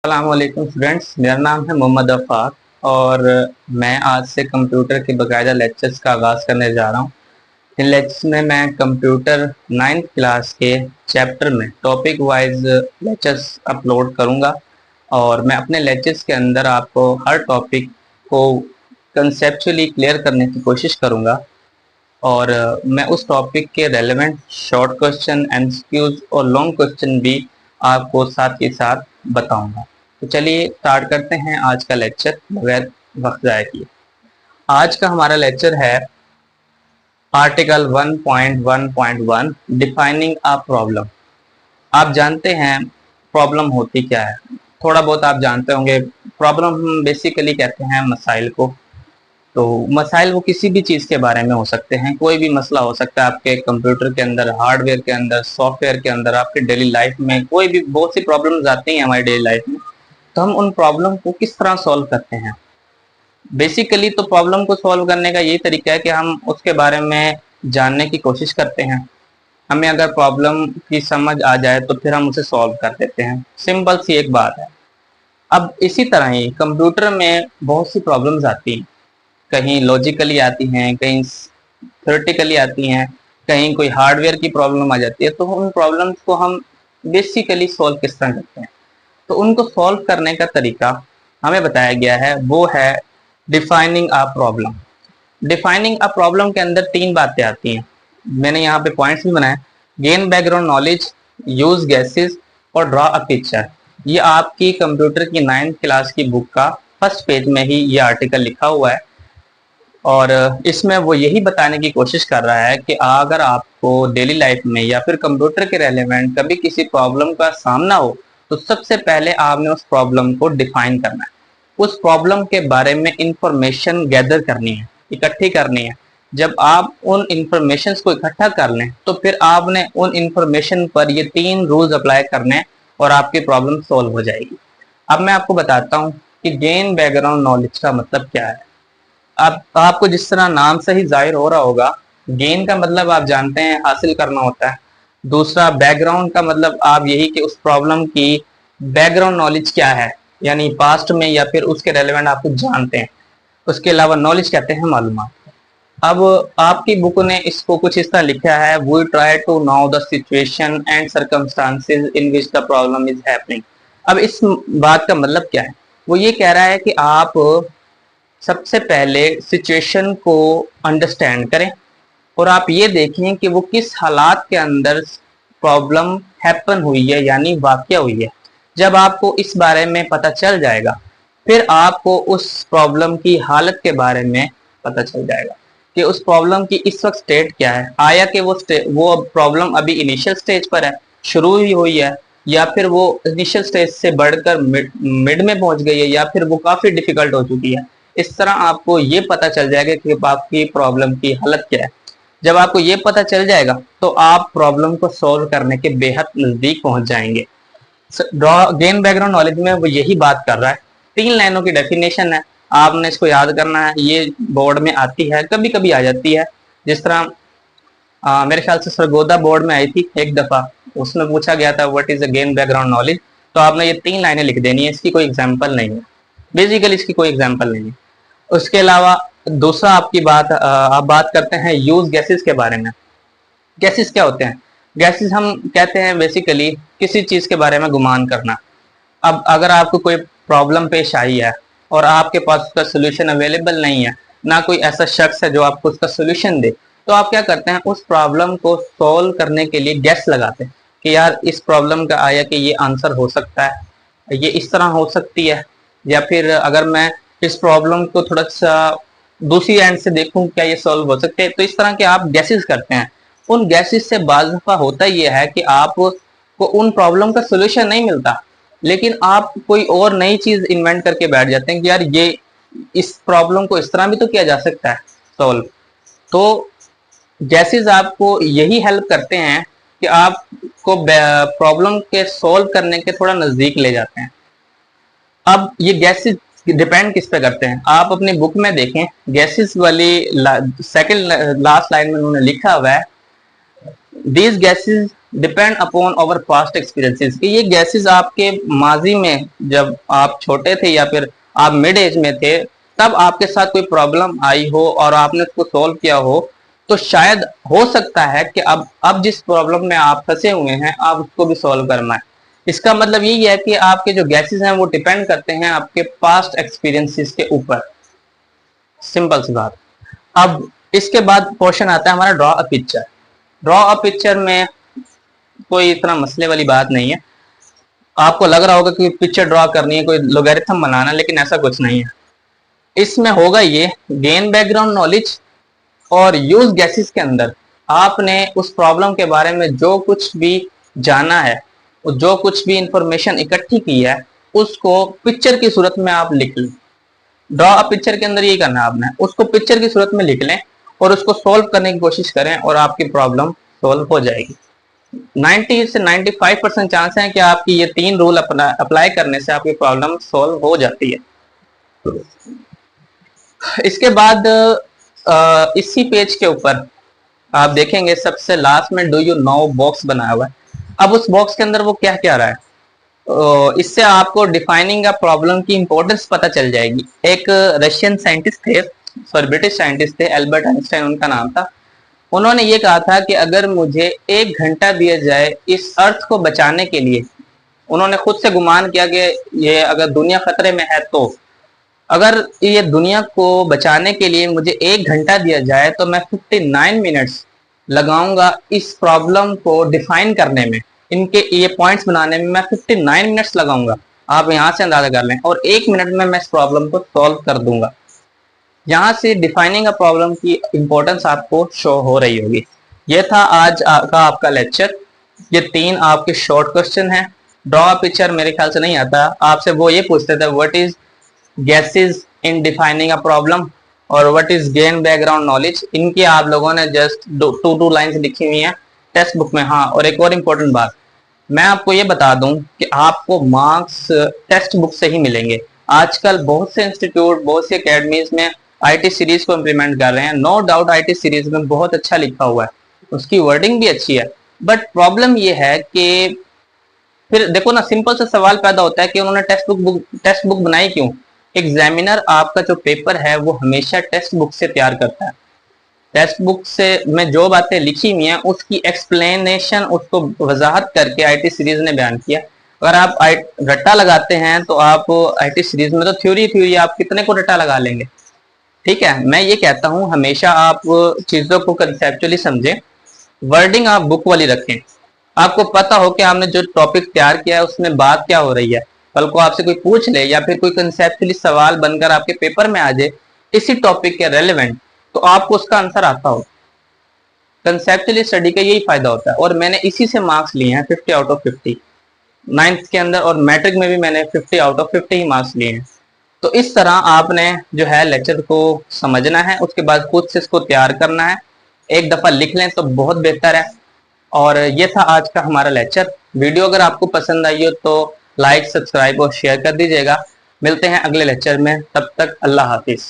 अस्सलामुअलैकुम स्टूडेंट्स, मेरा नाम है मोहम्मद अफ़ार और मैं आज से कंप्यूटर के बाकायदा लेक्चर्स का आगाज़ करने जा रहा हूँ। इन लेक्चर्स में मैं कंप्यूटर 9th क्लास के चैप्टर में टॉपिक वाइज लेक्चर्स अपलोड करूँगा और मैं अपने लेक्चर्स के अंदर आपको हर टॉपिक को कंसेप्चुअली क्लियर करने की कोशिश करूँगा और मैं उस टॉपिक के रेलेवेंट शॉर्ट क्वेश्चन, एमसीक्यूज और लॉन्ग क्वेश्चन भी आपको साथ के साथ बताऊंगा। तो चलिए स्टार्ट करते हैं आज का लेक्चर बगैर वक्त ज़ाया किए। आज का हमारा लेक्चर है आर्टिकल 1.1.1 डिफाइनिंग अ प्रॉब्लम। आप जानते हैं प्रॉब्लम होती क्या है, थोड़ा बहुत आप जानते होंगे। प्रॉब्लम हम बेसिकली कहते हैं मसाइल को। तो मसाइल वो किसी भी चीज़ के बारे में हो सकते हैं, कोई भी मसला हो सकता है आपके कंप्यूटर के अंदर, हार्डवेयर के अंदर, सॉफ्टवेयर के अंदर, आपके डेली लाइफ में कोई भी बहुत सी प्रॉब्लम्स आती हैं हमारी डेली लाइफ में। तो हम उन प्रॉब्लम को किस तरह सॉल्व करते हैं? बेसिकली तो प्रॉब्लम को सॉल्व करने का यही तरीका है कि हम उसके बारे में जानने की कोशिश करते हैं। हमें अगर प्रॉब्लम की समझ आ जाए तो फिर हम उसे सॉल्व कर देते हैं। सिंपल सी एक बात है। अब इसी तरह ही कंप्यूटर में बहुत सी प्रॉब्लम्स आती हैं, कहीं लॉजिकली आती हैं, कहीं थ्योरेटिकली आती हैं, कहीं कोई हार्डवेयर की प्रॉब्लम आ जाती है। तो उन प्रॉब्लम्स को हम बेसिकली सॉल्व किस तरह करते हैं? तो उनको सॉल्व करने का तरीका हमें बताया गया है, वो है defining a problem. Defining a problem के अंदर तीन बातें आती हैं, मैंने यहाँ पे पॉइंट्स भी बनाए। Gain background knowledge, use gases और ड्रॉ अ पिक्चर। ये आपकी कंप्यूटर की 9th क्लास की बुक का फर्स्ट पेज में ही ये आर्टिकल लिखा हुआ है और इसमें वो यही बताने की कोशिश कर रहा है कि अगर आपको डेली लाइफ में या फिर कंप्यूटर के रेलेवेंट कभी किसी प्रॉब्लम का सामना हो तो सबसे पहले आपने उस प्रॉब्लम को डिफाइन करना है। उस प्रॉब्लम के बारे में इंफॉर्मेशन गैदर करनी है, इकट्ठी करनी है। जब आप उन इंफॉर्मेशन को इकट्ठा कर लें तो फिर आपने उन इंफॉर्मेशन पर ये तीन रूल्स अप्लाई करने और आपकी प्रॉब्लम सॉल्व हो जाएगी। अब मैं आपको बताता हूँ कि गेन बैकग्राउंड नॉलेज का मतलब क्या है। अब आपको जिस तरह नाम से ही जाहिर हो रहा होगा, गेन का मतलब आप जानते हैं हासिल करना होता है। दूसरा बैकग्राउंड का मतलब आप यही कि उस प्रॉब्लम की बैकग्राउंड नॉलेज क्या है, यानी पास्ट में या फिर उसके रेलेवेंट आप कुछ जानते हैं। उसके अलावा नॉलेज कहते हैं मालूमात। अब आपकी बुक ने इसको कुछ इस तरह लिखा है, we try to know the situation and circumstances in which the problem is happening. अब इस बात का मतलब क्या है? वो ये कह रहा है कि आप सबसे पहले सिचुएशन को अंडरस्टैंड करें और आप ये देखें कि वो किस हालात के अंदर प्रॉब्लम हैपन हुई है, यानी वाकया हुई है। जब आपको इस बारे में पता चल जाएगा फिर आपको उस प्रॉब्लम की हालत के बारे में पता चल जाएगा कि उस प्रॉब्लम की इस वक्त स्टेट क्या है। आया कि वो प्रॉब्लम अभी इनिशियल स्टेज पर है, शुरू ही हुई है, या फिर वो इनिशियल स्टेज से बढ़कर मिड में पहुंच गई है, या फिर वो काफी डिफिकल्ट हो चुकी है। इस तरह आपको ये पता चल जाएगा कि आपकी प्रॉब्लम की हालत क्या है। जब आपको ये पता चल जाएगा तो आप प्रॉब्लम को सॉल्व करने के बेहद नजदीक पहुंच जाएंगे। गेन बैकग्राउंड नॉलेज में वो यही बात कर रहा है। 3 लाइनों की डेफिनेशन है, आपने इसको याद करना है। ये बोर्ड में आती है, कभी कभी आ जाती है। जिस तरह मेरे ख्याल से सरगोदा बोर्ड में आई थी एक दफा, उसमें पूछा गया था what is a gain background knowledge. तो आपने ये 3 लाइनें लिख देनी है, इसकी कोई एग्जाम्पल नहीं है, बेसिकली इसकी कोई एग्जाम्पल नहीं है। उसके अलावा दूसरा आपकी बात, आप बात करते हैं यूज गैसेस के बारे में। गैसेस क्या होते हैं? गैसेस हम कहते हैं बेसिकली किसी चीज के बारे में गुमान करना। अब अगर आपको कोई प्रॉब्लम पेश आई है और आपके पास उसका सोल्यूशन अवेलेबल नहीं है, ना कोई ऐसा शख्स है जो आपको उसका सोल्यूशन दे, तो आप क्या करते हैं, उस प्रॉब्लम को सॉल्व करने के लिए गैस लगाते हैं कि यार इस प्रॉब्लम का आया कि ये आंसर हो सकता है, ये इस तरह हो सकती है, या फिर अगर मैं इस प्रॉब्लम को थोड़ा सा दूसरी एंड से देखूं क्या ये सॉल्व हो सकते हैं। तो इस तरह के आप गैसेस करते हैं। उन गैसेस से बाज़ दफा होता ये है कि आपको उन प्रॉब्लम का सोल्यूशन नहीं मिलता, लेकिन आप कोई और नई चीज इन्वेंट करके बैठ जाते हैं कि यार ये इस प्रॉब्लम को इस तरह भी तो किया जा सकता है सॉल्व। तो गैसेस आपको यही हेल्प करते हैं कि आपको प्रॉब्लम के सॉल्व करने के थोड़ा नजदीक ले जाते हैं। अब ये गैसेस डिपेंड किस पे करते हैं, आप अपनी बुक में देखें, गैसेस वाली सेकंड लास्ट लाइन में उन्होंने लिखा हुआ है, these gases depend upon our past experiences, कि ये गैसेस आपके माजी में जब आप छोटे थे या फिर आप मिड एज में थे तब आपके साथ कोई प्रॉब्लम आई हो और आपने उसको सॉल्व किया हो, तो शायद हो सकता है कि अब जिस प्रॉब्लम में आप फंसे हुए हैं आप उसको भी सॉल्व करना है। इसका मतलब यही है कि आपके जो गैसेस हैं वो डिपेंड करते हैं आपके पास्ट एक्सपीरियंसेस के ऊपर। सिंपल सी बात। अब इसके बाद क्वेश्चन आता है हमारा draw a picture. Draw a picture में कोई इतना मसले वाली बात नहीं है। आपको लग रहा होगा कि पिक्चर ड्रॉ करनी है, कोई लोगरिथम बनाना, लेकिन ऐसा कुछ नहीं है। इसमें होगा ये गेन बैकग्राउंड नॉलेज और यूज गैसेस के अंदर आपने उस प्रॉब्लम के बारे में जो कुछ भी जाना है, जो कुछ भी इंफॉर्मेशन इकट्ठी की है, उसको पिक्चर की सूरत में आप लिख लें। ड्रॉ अ पिक्चर के अंदर यही करना है आपने, उसको पिक्चर की सूरत में लिख लें और उसको सॉल्व करने की कोशिश करें और आपकी प्रॉब्लम सॉल्व हो जाएगी। 90 से 95% चांस है कि आपकी ये 3 रूल अप्लाई करने से आपकी प्रॉब्लम सॉल्व हो जाती है। इसके बाद इसी पेज के ऊपर आप देखेंगे सबसे लास्ट में डू यू नो बॉक्स बनाया हुआ है। अब उस बॉक्स के अंदर वो क्या क्या रहा है, इससे आपको डिफाइनिंग अ प्रॉब्लम की इंपॉर्टेंस पता चल जाएगी। एक रशियन साइंटिस्ट थे, सॉरी ब्रिटिश साइंटिस्ट थे, एल्बर्ट आइंस्टाइन उनका नाम था। उन्होंने ये कहा था कि अगर मुझे 1 घंटा दिया जाए इस अर्थ को बचाने के लिए, उन्होंने खुद से गुमान किया कि ये अगर दुनिया खतरे में है, तो अगर ये दुनिया को बचाने के लिए मुझे 1 घंटा दिया जाए तो मैं 59 मिनट्स लगाऊंगा इस प्रॉब्लम को डिफाइन करने में, इनके ये पॉइंट्स बनाने में मैं 59 मिनट्स लगाऊंगा। आप यहाँ से अंदाजा कर लें, और 1 मिनट में मैं इस प्रॉब्लम को सॉल्व कर दूंगा। यहाँ से डिफाइनिंग अ प्रॉब्लम की इंपॉर्टेंस आपको शो हो रही होगी। ये था आज का आपका लेक्चर। ये 3 आपके शॉर्ट क्वेश्चन हैं। ड्रॉ पिक्चर मेरे ख्याल से नहीं आता, आपसे वो ये पूछते थे what is gases in defining a problem और what is gain background knowledge. इनकी आप लोगों ने जस्ट टू लाइंस लिखी हुई हैं टेक्स्ट बुक में। हाँ, और एक और इम्पोर्टेंट बात मैं आपको ये बता दूं कि आपको मार्क्स टेक्स्ट बुक से ही मिलेंगे। आजकल बहुत से इंस्टीट्यूट, बहुत सी अकेडमीज में आईटी सीरीज को इम्प्लीमेंट कर रहे हैं। नो डाउट आईटी सीरीज में बहुत अच्छा लिखा हुआ है, उसकी वर्डिंग भी अच्छी है, बट प्रॉब्लम ये है कि फिर देखो ना, सिंपल सा सवाल पैदा होता है कि उन्होंने टेक्स्ट बुक बनाई क्यों। एग्जामिनर आपका जो पेपर है वो हमेशा टेक्स्ट बुक से तैयार करता है। टेक्स्ट बुक से में जो बातें लिखी हुई हैं उसकी एक्सप्लेनेशन, उसको वजाहत करके आईटी सीरीज ने बयान किया। अगर आप रट्टा लगाते हैं तो आप आईटी सीरीज में तो थ्योरी आप कितने को रट्टा लगा लेंगे। ठीक है, मैं ये कहता हूं हमेशा आप चीजों को कंसेप्चुअली समझें, वर्डिंग आप बुक वाली रखें। आपको पता हो कि आपने जो टॉपिक तैयार किया है उसमें बात क्या हो रही है। कल को आपसे कोई पूछ ले या फिर कोई कंसेप्चुअली सवाल बनकर आपके पेपर में आ जाए इसी टॉपिक के रेलेवेंट, तो आपको उसका आंसर आता हो। कंसेप्चुअली स्टडी का यही फायदा होता है, और मैंने इसी से मार्क्स लिए हैं 50 आउट ऑफ 50 नाइन्थ के अंदर, और मैट्रिक में भी मैंने 50 आउट ऑफ 50 ही मार्क्स लिए हैं। तो इस तरह आपने जो है लेक्चर को समझना है, उसके बाद खुद से इसको तैयार करना है। एक दफा लिख लें तो बहुत बेहतर है। और ये था आज का हमारा लेक्चर। वीडियो अगर आपको पसंद आई हो तो लाइक, सब्सक्राइब और शेयर कर दीजिएगा। मिलते हैं अगले लेक्चर में, तब तक अल्लाह हाफिज।